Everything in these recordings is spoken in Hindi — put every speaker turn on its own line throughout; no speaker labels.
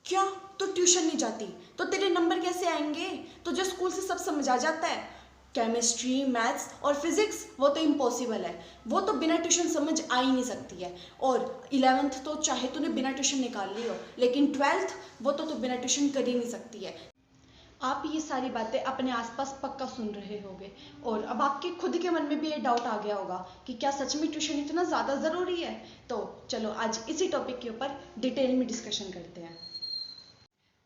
क्या? तो ट्यूशन नहीं जाती तो तेरे नंबर कैसे आएंगे? तुझे स्कूल से सब समझ आ जाता है। केमिस्ट्री, मैथ्स और फिजिक्स वो तो इम्पॉसिबल है, वो तो बिना ट्यूशन समझ आ ही नहीं सकती है। और 11th तो चाहे तूने बिना ट्यूशन निकाल ली हो, लेकिन 12th वो तो तू बिना ट्यूशन कर ही नहीं सकती है। आप ये सारी बातें अपने आसपास पक्का सुन रहे होंगे और अब आपके खुद के मन में भी ये डाउट आ गया होगा कि क्या सच में ट्यूशन इतना ज़्यादा ज़रूरी है। तो चलो आज इसी टॉपिक के ऊपर डिटेल में डिस्कशन करते हैं।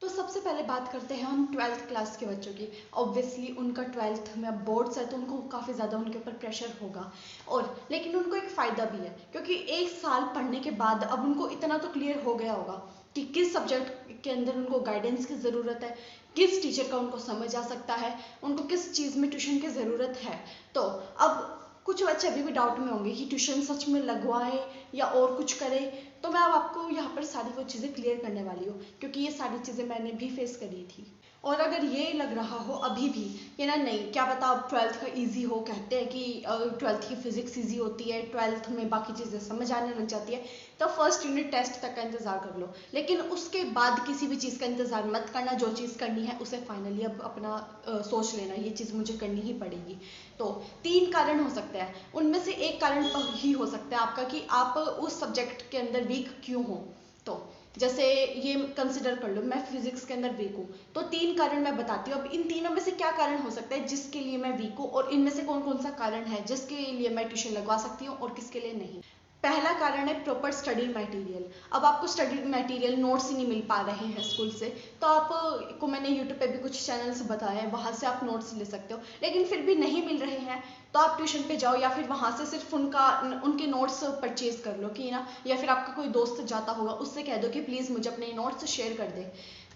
तो सबसे पहले बात करते हैं हम 12th क्लास के बच्चों की। ऑब्वियसली उनका 12th में अब बोर्ड्स है तो उनको काफ़ी ज़्यादा उनके ऊपर प्रेशर होगा। और लेकिन उनको एक फ़ायदा भी है क्योंकि एक साल पढ़ने के बाद अब उनको इतना तो क्लियर हो गया होगा कि किस सब्जेक्ट के अंदर उनको गाइडेंस की ज़रूरत है, किस टीचर का उनको समझ आ सकता है, उनको किस चीज़ में ट्यूशन की ज़रूरत है। तो अब कुछ बच्चे अभी भी डाउट में होंगे कि ट्यूशन सच में लगवाए या और कुछ करे। तो मैं अब आपको यहाँ पर सारी वो चीज़ें क्लियर करने वाली हूँ क्योंकि ये सारी चीज़ें मैंने भी फेस करी थी। और अगर ये लग रहा हो अभी भी कि ना नहीं क्या पता अब 12th का इजी हो, कहते हैं कि 12th की फिजिक्स इजी होती है, 12th में बाकी चीज़ें समझ आने लग जाती है, तो फर्स्ट यूनिट टेस्ट तक का इंतज़ार कर लो। लेकिन उसके बाद किसी भी चीज़ का इंतज़ार मत करना, जो चीज़ करनी है उसे फाइनली अब अपना सोच लेना, ये चीज़ मुझे करनी ही पड़ेगी। तो 3 कारण हो सकते हैं, उनमें से एक कारण ही हो सकता है आपका कि आप उस सब्जेक्ट के अंदर वीक क्यों हो। तो जैसे ये कंसिडर कर लो मैं फिजिक्स के अंदर वीक हूँ, तो 3 कारण मैं बताती हूँ। अब इन तीनों में से क्या कारण हो सकता है जिसके लिए मैं वीक हूँ और इनमें से कौन कौन सा कारण है जिसके लिए मैं ट्यूशन लगवा सकती हूँ और किसके लिए नहीं। पहला कारण है प्रॉपर स्टडी मटेरियल। अब आपको स्टडी मटेरियल नोट्स ही नहीं मिल पा रहे हैं स्कूल से, तो आपको मैंने यूट्यूब पे भी कुछ चैनल्स बताए हैं, वहाँ से आप नोट्स ले सकते हो। लेकिन फिर भी नहीं मिल रहे हैं तो आप ट्यूशन पे जाओ या फिर वहाँ से सिर्फ उनके नोट्स परचेज कर लो कि ना, या फिर आपका कोई दोस्त जाता होगा उससे कह दो कि प्लीज़ मुझे अपने नोट्स शेयर कर दे।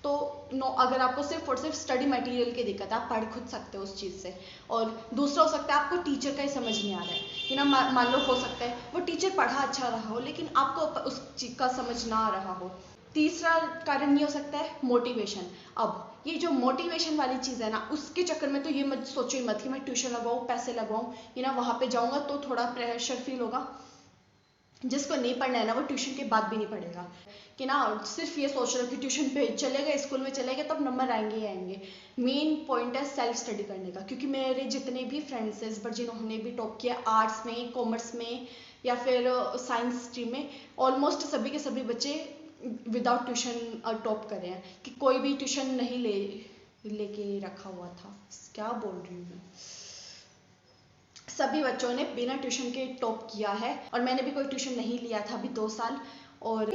तो अगर आपको सिर्फ और सिर्फ स्टडी मटेरियल की दिक्कत है, आप पढ़ खुद सकते हो उस चीज़ से। और दूसरा हो सकता है आपको टीचर का ही समझ नहीं आ रहा है कि ना, मान लो हो सकता है वो टीचर पढ़ा अच्छा रहा हो लेकिन आपको उस चीज़ का समझ ना आ रहा हो। तीसरा कारण ये हो सकता है मोटिवेशन। अब ये जो मोटिवेशन वाली चीज़ है ना, उसके चक्कर में तो ये मत सोचो ही मत कि मैं ट्यूशन लगवाऊँ, पैसे लगवाऊँ, ये ना वहाँ पे जाऊँगा तो थोड़ा प्रेशर फील होगा। जिसको नहीं पढ़ना है ना वो ट्यूशन के बाद भी नहीं पढ़ेगा कि ना, सिर्फ ये सोच रहे हो कि ट्यूशन पे चले गए, स्कूल में चले गए, तब नंबर आएंगे ही आएंगे। मेन पॉइंट है सेल्फ स्टडी करने का, क्योंकि मेरे जितने भी फ्रेंड्स हैं इस बार जिन्होंने भी टॉप किया आर्ट्स में, कॉमर्स में या फिर साइंस स्ट्रीम में, ऑलमोस्ट सभी के सभी बच्चे विदाउट ट्यूशन टॉप करे हैं कि कोई भी ट्यूशन नहीं लेके रखा हुआ था। क्या बोल रही हूँ मैं, सभी बच्चों ने बिना ट्यूशन के टॉप किया है। और मैंने भी कोई ट्यूशन नहीं लिया था अभी 2 साल। और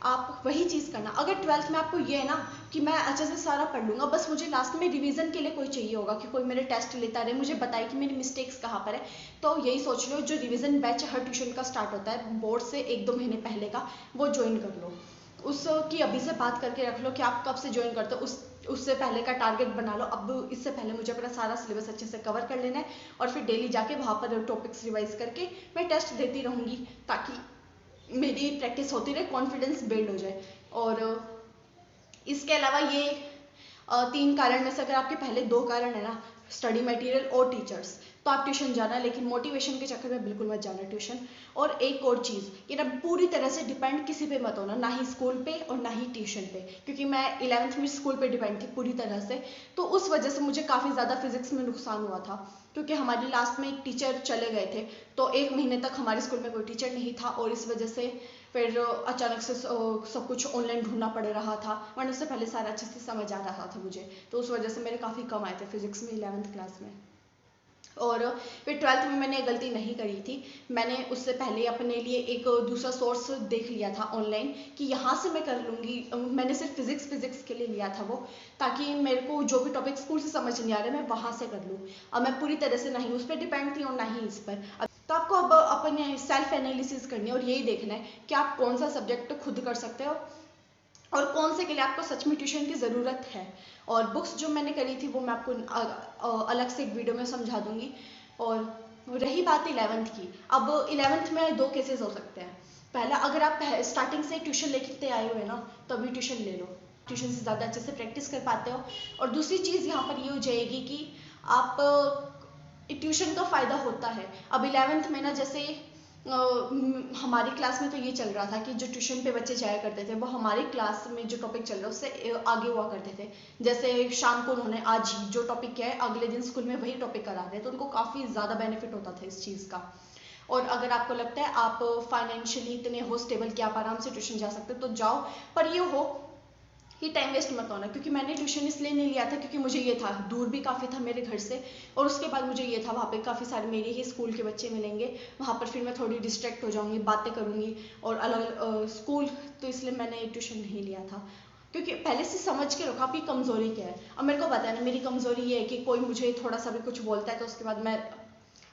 आप वही चीज़ करना, अगर 12th में आपको ये है ना कि मैं अच्छे से सारा पढ़ लूँगा, बस मुझे लास्ट में रिवीजन के लिए कोई चाहिए होगा कि कोई मेरे टेस्ट लेता रहे, मुझे बताए कि मेरी मिस्टेक्स कहाँ पर है, तो यही सोच लो जो रिवीजन बैच हर ट्यूशन का स्टार्ट होता है बोर्ड से 1-2 महीने पहले का, वो ज्वाइन कर लो। उसकी अभी से बात करके रख लो कि आप कब से ज्वाइन करते हो, उससे पहले का टारगेट बना लो। अब इससे पहले मुझे अपना सारा सिलेबस अच्छे से कवर कर लेना है और फिर डेली जाके वहाँ पर टॉपिक्स रिवाइज करके मैं टेस्ट देती रहूँगी ताकि मेरी प्रैक्टिस होती रहे, कॉन्फिडेंस बिल्ड हो जाए। और इसके अलावा ये 3 कारण में से अगर आपके पहले 2 कारण है ना, स्टडी मटेरियल और टीचर्स, तो आप ट्यूशन जाना, लेकिन मोटिवेशन के चक्कर में बिल्कुल मत जाना ट्यूशन। और एक और चीज़ कि ना, पूरी तरह से डिपेंड किसी पे मत होना, ना ही स्कूल पे और ना ही ट्यूशन पे, क्योंकि मैं 11th में स्कूल पे डिपेंड थी पूरी तरह से। तो उस वजह से मुझे काफ़ी ज़्यादा फिजिक्स में नुकसान हुआ था क्योंकि हमारे लास्ट में एक टीचर चले गए थे, तो 1 महीने तक हमारे स्कूल में कोई टीचर नहीं था और इस वजह से फिर अचानक से सब कुछ ऑनलाइन ढूंढना पड़ रहा था, वरना उससे पहले सारा अच्छे से समझ आ रहा था मुझे। तो उस वजह से मेरे काफ़ी कम आए थे फिजिक्स में 11th क्लास में। और फिर 12th में मैंने गलती नहीं करी थी, मैंने उससे पहले अपने लिए एक दूसरा सोर्स देख लिया था ऑनलाइन कि यहाँ से मैं कर लूँगी। मैंने सिर्फ फिजिक्स के लिए लिया था वो, ताकि मेरे को जो भी टॉपिक स्कूल से समझ नहीं आ रहा है मैं वहाँ से कर लूँ। अब मैं पूरी तरह से नहीं उस पर डिपेंड थी और ना ही इस पर। तो आपको अब अपने सेल्फ एनालिसिस करनी है और यही देखना है कि आप कौन सा सब्जेक्ट खुद कर सकते हो और कौन से के लिए आपको सच में ट्यूशन की ज़रूरत है। और बुक्स जो मैंने करी थी वो मैं आपको अलग से एक वीडियो में समझा दूंगी। और रही बात 11th की, अब 11th में 2 केसेस हो सकते हैं। पहला, अगर आप स्टार्टिंग से ट्यूशन लेते आए हुए ना, तो अभी ट्यूशन ले लो, ट्यूशन से ज़्यादा अच्छे से प्रैक्टिस कर पाते हो। और दूसरी चीज़ यहाँ पर ये हो जाएगी कि आप ट्यूशन का फ़ायदा होता है। अब 11th में ना, जैसे हमारी क्लास में तो ये चल रहा था कि जो ट्यूशन पे बच्चे जाया करते थे वो हमारी क्लास में जो टॉपिक चल रहा है उससे आगे हुआ करते थे। जैसे शाम को उन्होंने आज ही जो टॉपिक किया है अगले दिन स्कूल में वही टॉपिक करा रहे हैं, तो उनको काफ़ी ज़्यादा बेनिफिट होता था इस चीज़ का। और अगर आपको लगता है आप फाइनेंशियली इतने हो स्टेबल कि आप आराम से ट्यूशन जा सकते हो तो जाओ, पर ये हो कि टाइम वेस्ट मत होना। क्योंकि मैंने ट्यूशन इसलिए नहीं लिया था क्योंकि मुझे ये था, दूर भी काफ़ी था मेरे घर से, और उसके बाद मुझे ये था वहाँ पे काफ़ी सारे मेरे ही स्कूल के बच्चे मिलेंगे, वहाँ पर फिर मैं थोड़ी डिस्ट्रैक्ट हो जाऊँगी, बातें करूँगी और अलग अलग स्कूल, तो इसलिए मैंने ट्यूशन नहीं लिया था। क्योंकि पहले से समझ के रखो आपकी कमज़ोरी क्या है। अब मेरे को पता है ना मेरी कमज़ोरी ये है कि कोई मुझे थोड़ा सा भी कुछ बोलता है तो उसके बाद मैं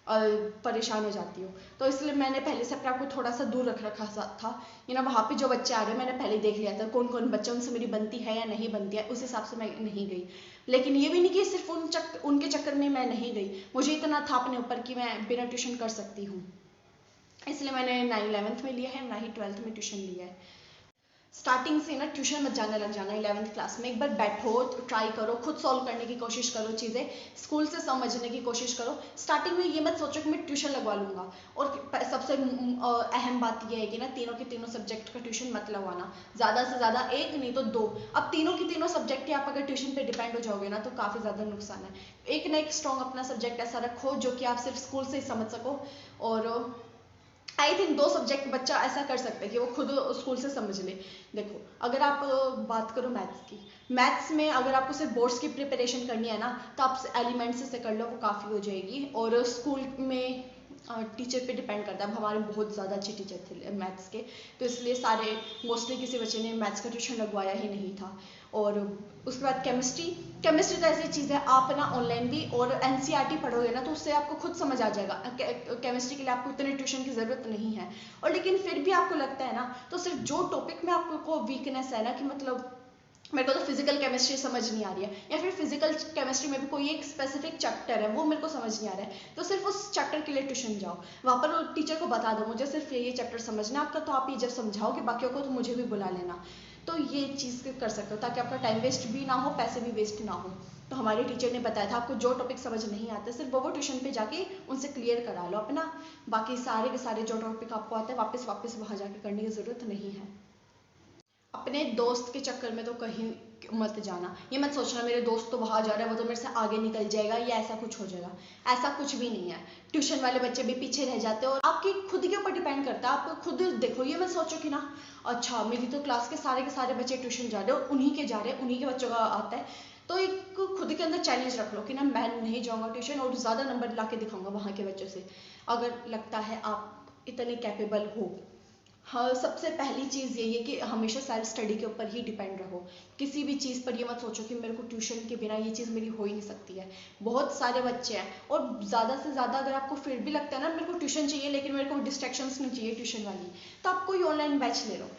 परेशान हो जाती हूँ, तो इसलिए मैंने पहले से अपने आप को थोड़ा सा दूर रख रखा था। ये ना वहाँ पे जो बच्चे आ रहे हैं मैंने पहले देख लिया था कौन कौन बच्चा उनसे मेरी बनती है या नहीं बनती है, उस हिसाब से मैं नहीं गई। लेकिन ये भी नहीं कि सिर्फ उनके चक्कर में मैं नहीं गई, मुझे इतना था अपने ऊपर कि मैं बिना ट्यूशन कर सकती हूँ, इसलिए मैंने ना ही 11th में लिया है ना ही 12th में ट्यूशन लिया है। स्टार्टिंग से ना ट्यूशन मत जाने लग जाना 11th क्लास में, एक बार बैठो, ट्राई करो, खुद सॉल्व करने की कोशिश करो, चीज़ें स्कूल से समझने की कोशिश करो। स्टार्टिंग में ये मत सोचो कि मैं ट्यूशन लगवा लूँगा। और सबसे अहम बात यह है कि ना तीनों के तीनों सब्जेक्ट का ट्यूशन मत लगवाना, ज़्यादा से ज़्यादा एक नहीं तो दो। अब तीनों की तीनों सब्जेक्ट ही आप अगर ट्यूशन पे डिपेंड हो जाओगे ना तो काफ़ी ज़्यादा नुकसान है। एक ना एक स्ट्रॉन्ग अपना सब्जेक्ट ऐसा रखो जो कि आप सिर्फ स्कूल से ही समझ सको। और आई थिंक 2 सब्जेक्ट बच्चा ऐसा कर सकता है कि वो खुद स्कूल से समझ ले। देखो अगर आप बात करो मैथ्स की, मैथ्स में अगर आपको सिर्फ बोर्ड्स की प्रिपरेशन करनी है ना तो आप एलिमेंट्स से कर लो, वो काफ़ी हो जाएगी। और स्कूल में टीचर पे डिपेंड करता है। अब हमारे बहुत ज़्यादा अच्छे टीचर थे मैथ्स के, तो इसलिए सारे मोस्टली किसी बच्चे ने मैथ्स का ट्यूशन लगवाया ही नहीं था। और उसके बाद केमिस्ट्री, केमिस्ट्री तो ऐसी चीज़ है आप ना ऑनलाइन भी और एनसीईआरटी पढ़ोगे ना तो उससे आपको खुद समझ आ जाएगा। केमिस्ट्री के लिए आपको इतने ट्यूशन की ज़रूरत नहीं है। और लेकिन फिर भी आपको लगता है ना तो सिर्फ जो टॉपिक में आपको वीकनेस है ना कि मतलब मेरे को तो फिजिकल केमिस्ट्री समझ नहीं आ रही है, या फिर फिजिकल केमिस्ट्री में भी कोई एक स्पेसिफिक चैप्टर है वो मेरे को समझ नहीं आ रहा है, तो सिर्फ उस चैप्टर के लिए ट्यूशन जाओ। वहाँ पर टीचर को बता दो मुझे सिर्फ ये चैप्टर समझना आपका, तो आप ये जब समझाओगे बाकियों को तो मुझे भी बुला लेना। तो ये चीज़ कर सकते हो ताकि आपका टाइम वेस्ट भी ना हो, पैसे भी वेस्ट ना हो। तो हमारे टीचर ने बताया था आपको जो टॉपिक समझ नहीं आते सिर्फ वो ट्यूशन पे जाके उनसे क्लियर करा लो अपना, बाकी सारे के सारे जो टॉपिक आपको आते हैं वापस वापस वहाँ जाके करने की ज़रूरत नहीं है। अपने दोस्त के चक्कर में तो कहीं मत जाना, ये मत सोचना मेरे दोस्त तो वहाँ जा रहा है वो तो मेरे से आगे निकल जाएगा या ऐसा कुछ हो जाएगा, ऐसा कुछ भी नहीं है। ट्यूशन वाले बच्चे भी पीछे रह जाते हैं और आपकी खुद के ऊपर डिपेंड करता है। आप खुद देखो, ये मत सोचो कि ना अच्छा मेरी तो क्लास के सारे बच्चे ट्यूशन जा रहे हैं और उन्हीं के जा रहे हैं, उन्हीं के बच्चों का आता है, तो एक खुद के अंदर चैलेंज रख लो कि ना मैं नहीं जाऊँगा ट्यूशन और ज़्यादा नंबर ला के दिखाऊंगा वहाँ के बच्चों से। अगर लगता है आप इतने कैपेबल हो, हाँ सबसे पहली चीज़ यही है कि हमेशा सेल्फ स्टडी के ऊपर ही डिपेंड रहो। किसी भी चीज़ पर ये मत सोचो कि मेरे को ट्यूशन के बिना ये चीज़ मेरी हो ही नहीं सकती है। बहुत सारे बच्चे हैं और ज़्यादा से ज़्यादा अगर आपको फिर भी लगता है ना मेरे को ट्यूशन चाहिए लेकिन मेरे को डिस्ट्रैक्शंस नहीं चाहिए ट्यूशन वाली, तो आप कोई ऑनलाइन बैच ले लो।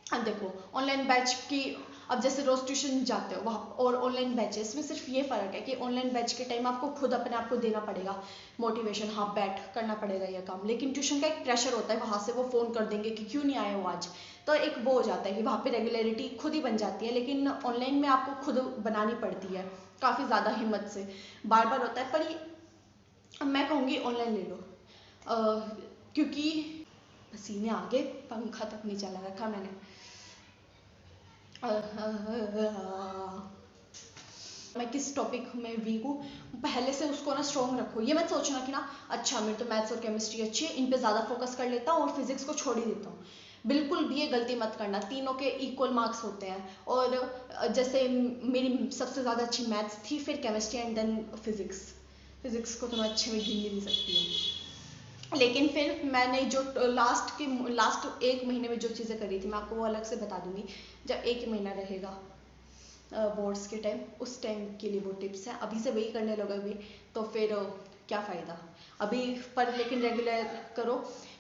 अब देखो ऑनलाइन बैच की, अब जैसे रोज ट्यूशन जाते हो वहाँ और ऑनलाइन बैचेस में सिर्फ ये फ़र्क है कि ऑनलाइन बैच के टाइम आपको खुद अपने आप को देना पड़ेगा मोटिवेशन, हाँ बैठ करना पड़ेगा यह काम। लेकिन ट्यूशन का एक प्रेशर होता है, वहाँ से वो फ़ोन कर देंगे कि क्यों नहीं आए हो आज, तो एक वो हो जाता है कि वहाँ पे रेगुलरिटी खुद ही बन जाती है। लेकिन ऑनलाइन में आपको खुद बनानी पड़ती है काफ़ी ज़्यादा हिम्मत से, बार बार होता है। पर मैं कहूँगी ऑनलाइन ले लो, क्योंकि पसीने आगे पंखा तक नहीं चला रखा मैंने। मैं किस टॉपिक में वीक हूँ पहले से उसको ना स्ट्रॉन्ग रखो। ये मत सोचना कि ना अच्छा मेरे तो मैथ्स और केमिस्ट्री अच्छी है इन पे ज़्यादा फोकस कर लेता हूँ और फिजिक्स को छोड़ ही देता हूँ। बिल्कुल भी ये गलती मत करना, तीनों के इक्वल मार्क्स होते हैं। और जैसे मेरी सबसे ज़्यादा अच्छी मैथ्स थी, फिर chemistry and then physics. Physics को तो मैं अच्छे में गिन भी नहीं सकती हूँ। लेकिन फिर मैंने जो लास्ट 1 महीने में जो चीज़ें करी थी मैं आपको वो अलग से बता दूंगी जब 1 महीना रहेगा बोर्ड्स के टाइम, उस टाइम के लिए वो टिप्स हैं। अभी से वही करने लगोगे तो फिर क्या फ़ायदा अभी पर, लेकिन रेगुलर करो।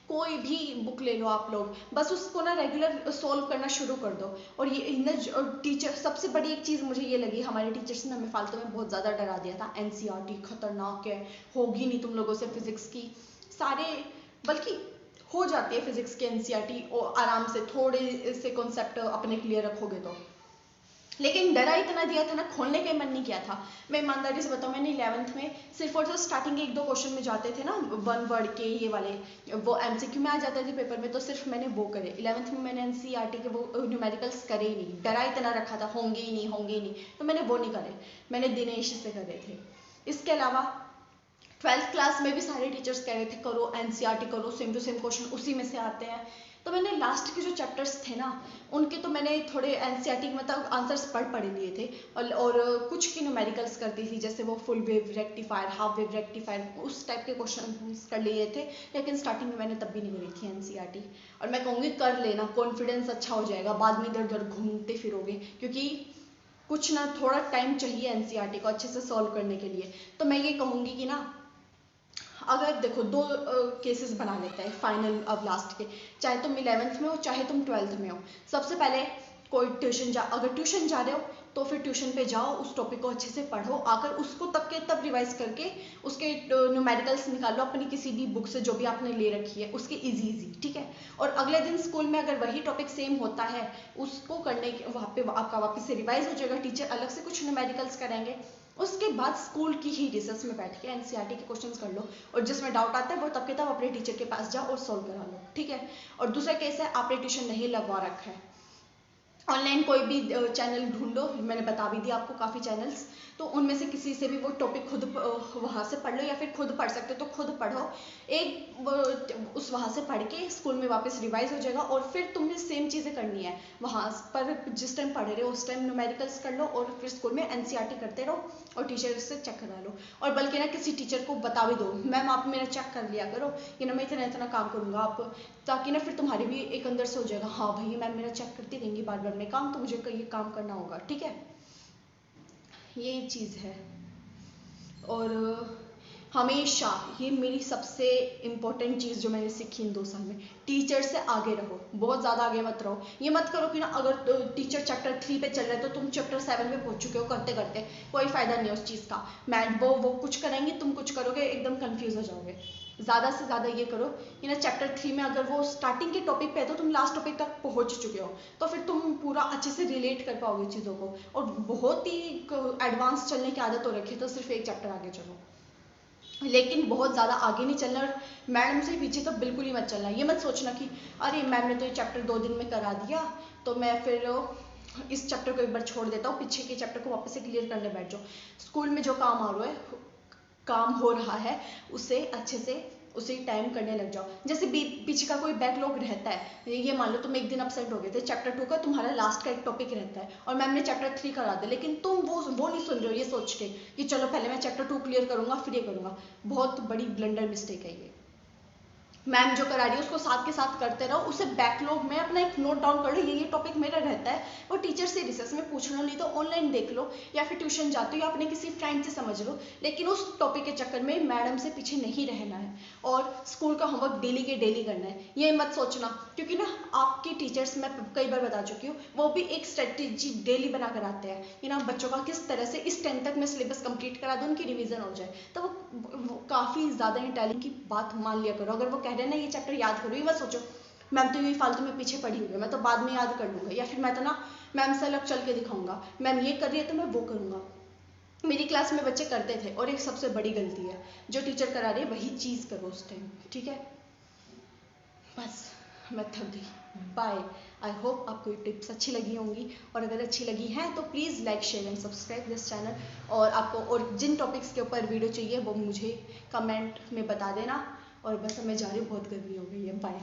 कोई भी बुक ले लो आप लोग, बस उसको ना रेगुलर सॉल्व करना शुरू कर दो। और ये टीचर सबसे बड़ी एक चीज़ मुझे ये लगी, हमारे टीचर्स ने हमें फालतू में बहुत ज़्यादा डरा दिया था। एनसीईआरटी खतरनाक है, होगी नहीं तुम लोगों से फिजिक्स की सारे, बल्कि हो जाती है फिजिक्स की एनसीईआरटी और आराम से थोड़े से कॉन्सेप्ट अपने क्लियर रखोगे तो। लेकिन डरा इतना दिया था ना, खोलने का मन नहीं किया था। मैं ईमानदारी से बताऊँ, मैंने 11th में सिर्फ और सिर्फ स्टार्टिंग के 1-2 क्वेश्चन में जाते थे ना, वन वर्ड के ये वाले, वो एमसीक्यू में आ जाते थे पेपर में, तो सिर्फ मैंने वो करे। 11th में मैंने एनसीईआरटी के वो न्यूमेरिकल्स करे ही नहीं, डरा इतना रखा था होंगे ही नहीं, होंगे ही नहीं, तो मैंने वो नहीं करे, मैंने दिनेश से करे थे। इसके अलावा 12th क्लास में भी सारे टीचर्स कह रहे थे करो एनसीईआरटी करो, सेम टू सेम क्वेश्चन उसी में से आते हैं। तो मैंने लास्ट के जो चैप्टर्स थे ना, उनके तो मैंने थोड़े एनसीईआरटी मतलब आंसर्स पढ़ लिए थे, और कुछ की न्यूमेरिकल्स करती थी, जैसे वो full wave rectifier, half wave rectifier, उस टाइप के क्वेश्चन कर लिए थे। लेकिन स्टार्टिंग में मैंने तब भी नहीं करी थी एनसीईआरटी, और मैं कहूँगी कर लेना, कॉन्फिडेंस अच्छा हो जाएगा, बाद में इधर उधर घूमते फिरोगे, क्योंकि कुछ ना थोड़ा टाइम चाहिए एनसीईआरटी को अच्छे से सॉल्व करने के लिए। तो मैं ये कहूँगी कि ना, अगर देखो 2 केसेस बना लेते हैं फाइनल अब लास्ट के, चाहे तुम 11th में हो चाहे तुम 12th में हो। सबसे पहले कोई अगर ट्यूशन जा रहे हो तो फिर ट्यूशन पे जाओ, उस टॉपिक को अच्छे से पढ़ो, आकर उसको तब के तब रिवाइज करके उसके न्यूमेरिकल्स निकालो अपनी किसी भी बुक से जो भी आपने ले रखी है उसके इजी, ठीक है। और अगले दिन स्कूल में अगर वही टॉपिक सेम होता है, उसको करने के वहाँ पे आपका वापस से रिवाइज हो जाएगा, टीचर अलग से कुछ न्यूमेरिकल्स कराएंगे। उसके बाद स्कूल की ही रिसर्च में बैठ के एनसीईआरटी के क्वेश्चंस कर लो, और जिसमें डाउट आता है वो तब के तब अपने टीचर के पास जाओ और सॉल्व करा लो, ठीक है। और दूसरा केस है आपने ट्यूशन नहीं लगवा रखा है, ऑनलाइन कोई भी चैनल ढूंढो, मैंने बता भी दिया आपको काफ़ी चैनल्स, तो उनमें से किसी से भी वो टॉपिक खुद वहाँ से पढ़ लो, या फिर खुद पढ़ सकते हो तो खुद पढ़ो, उस वहाँ से पढ़ के स्कूल में वापस रिवाइज हो जाएगा, और फिर तुम्हें सेम चीज़ें करनी है वहाँ पर, जिस टाइम पढ़ रहे हो उस टाइम न्यूमेरिकल्स कर लो, और फिर स्कूल में एनसीईआरटी करते रहो और टीचर से चेक करा लो। और बल्कि ना किसी टीचर को बता भी दो, मैम आप मेरा चेक कर लिया करो, कि ना मैं इतना इतना काम करूँगा आप, ताकि ना फिर तुम्हारे भी एक अंदर से हो जाएगा, हाँ भाई मैम मेरा चेक करती रहेंगी बार बार में काम, तो मुझे ये काम करना होगा, ठीक है। ये चीज़ है। और हमेशा ये मेरी सबसे इम्पोर्टेंट चीज़ जो मैंने सीखी इन 2 साल में, टीचर से आगे रहो, बहुत ज़्यादा आगे मत रहो। ये मत करो कि ना अगर टीचर चैप्टर 3 पे चल रहा है तो तुम चैप्टर 7 पे पहुंच चुके हो करते करते, कोई फ़ायदा नहीं है उस चीज़ का। मैम वो कुछ कराएंगे, तुम कुछ करोगे, एकदम कन्फ्यूज़ हो जाओगे। ज़्यादा से ज़्यादा ये करो कि ना चैप्टर 3 में अगर वो स्टार्टिंग के टॉपिक पे है तो तुम लास्ट टॉपिक तक पहुंच चुके हो, तो फिर तुम पूरा अच्छे से रिलेट कर पाओगे चीज़ों को। और बहुत ही एडवांस चलने की आदत हो रखी है तो सिर्फ एक चैप्टर आगे चलो, लेकिन बहुत ज़्यादा आगे नहीं चलना, और मैडम से पीछे तो बिल्कुल ही मत चलना। ये मत सोचना कि अरे मैम ने तो ये चैप्टर 2 दिन में करा दिया, तो मैं फिर इस चैप्टर को एक बार छोड़ देता हूँ, पीछे के चैप्टर को वापस से क्लियर करने बैठ जाओ। स्कूल में जो काम हो रहा है उसे अच्छे से उसी टाइम करने लग जाओ। जैसे पीछे का कोई बैकलॉग रहता है, ये मान लो तुम एक दिन अपसेंट हो गए थे, चैप्टर 2 का तुम्हारा लास्ट का एक टॉपिक रहता है और मैम ने चैप्टर 3 करा दिया, लेकिन तुम वो नहीं सुन रहे हो ये सोच के कि चलो पहले मैं चैप्टर 2 क्लियर करूंगा फिर ये करूंगा। बहुत बड़ी ब्लंडर मिस्टेक है ये। मैम जो करा रही है उसको साथ के साथ करते रहो, उसे बैकलॉग में अपना एक नोट डाउन कर लो, ये टॉपिक मेरा रहता है, और टीचर से रिसर्च में पूछ लो, नहीं तो ऑनलाइन देख लो, या फिर ट्यूशन जाते हो या अपने किसी फ्रेंड से समझ लो, लेकिन उस टॉपिक के चक्कर में मैडम से पीछे नहीं रहना है, और स्कूल का होमवर्क डेली के डेली करना है। ये मत सोचना, क्योंकि ना आपके टीचर्स, मैं कई बार बता चुकी हूँ, वो भी एक स्ट्रेटेजी डेली बना कर आते हैं कि ना बच्चों का किस तरह से इस टाइम तक मैं सिलेबस कंप्लीट करा दूँ, उनकी रिवीजन हो जाए। तो वो काफ़ी ज़्यादा इंटेलिजेंट की बात मान लिया करो। अगर वो कह रहे हैं ना ये चैप्टर याद करो, ये मत सोचो मैम तो ये फालतू में पीछे पड़ी हुई है, मैं तो बाद में याद कर लूँगा, या फिर मैं तो ना मैम से अलग चल के दिखाऊंगा, मैम ये कर रही है तो मैं वो करूँगा। मेरी क्लास में बच्चे करते थे, और एक सबसे बड़ी गलती है, जो टीचर करा रही है वही चीज़ करो उस टाइम, ठीक है। बस मैं थक गई, बाय। आई होप आपको ये टिप्स अच्छी लगी होंगी, और अगर अच्छी लगी हैं तो please like share and subscribe this channel. और आपको और जिन टॉपिक्स के ऊपर वीडियो चाहिए वो मुझे कमेंट में बता देना। और बस मैं जा रही हूँ, बहुत गर्मी हो गई है, बाय।